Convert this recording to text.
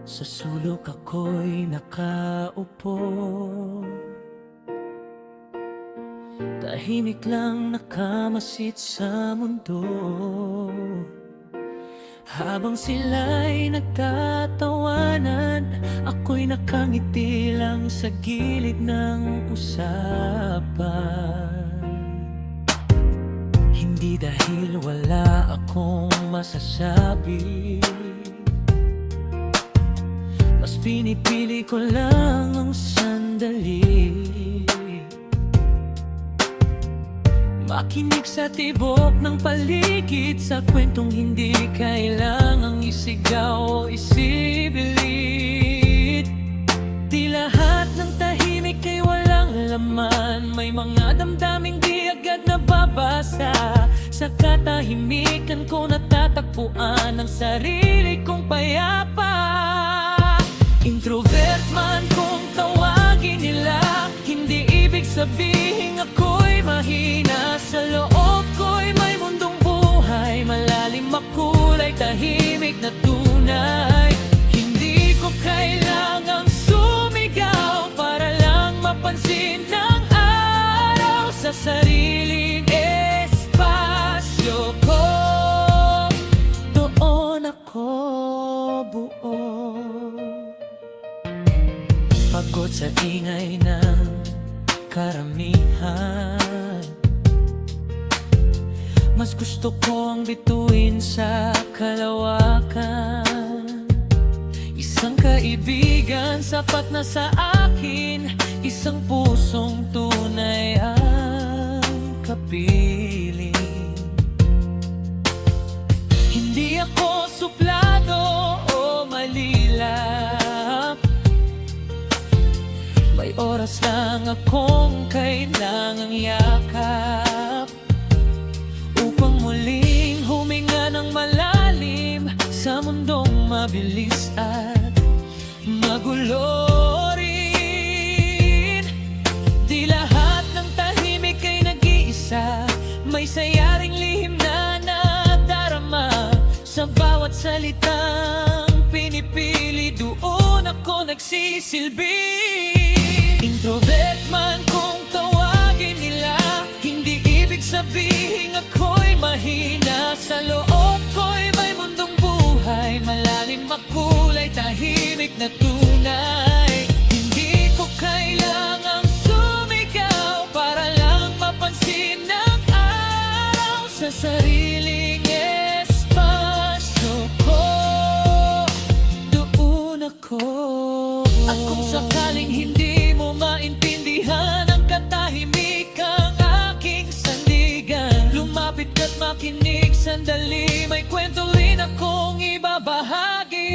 Sa sulok ako'y nakaupo, tahimik lang nakamasid sa mundo. Habang sila'y nagtatawanan, ako'y nakangiti lang sa gilid ng usapan. Hindi dahil wala akong masasabi, mas pinipili ko lang ang sandali, makinig sa tibok ng paligid, sa kwentong hindi kailangang isigaw o isibilit. Di lahat ng tahimik ay walang laman, may mga damdaming di agad nababasa. Sa katahimikan ko natatagpuan ang sarili kong payapa. Introvert man kung tawagin nila, hindi ibig sabihin ako'y mahina. Sa loob ko'y may mundong buhay, malalim, makulay, tahimik na tunay. Hindi ko kailangang sumigaw para lang mapansin ng araw. Sa sariling espasyo ko, doon ako buo. Pagod sa ingay ng karamihan, mas gusto kong bituin sa kalawakan. Isang kaibigan sapat na sa akin, isang pusong tunay ang kapiling. Hindi ako suplado o malilap, may oras lang akong kailangang yakap upang muling huminga ng malalim sa mundong mabilis at magulo rin. Di lahat ng tahimik ay nag-iisa, may sayaring lihim na nadarama. Sa bawat salitang pinipili, doon ako nagsisilbi. Introvert man kung tawagin nila, hindi ibig sabihin ako'y mahina. Sa loob ko'y may mundong buhay, malalim, makulay, tahimik na tunay. Hindi ko kailangang sumigaw para lang mapansin ng araw. Sa sariling espasyo ko, doon ako. At kung sakaling hindi mo maintindihan ang katahimikang aking sandigan, lumapit ka't makinig sandali, may kwento rin akong ibabahagi.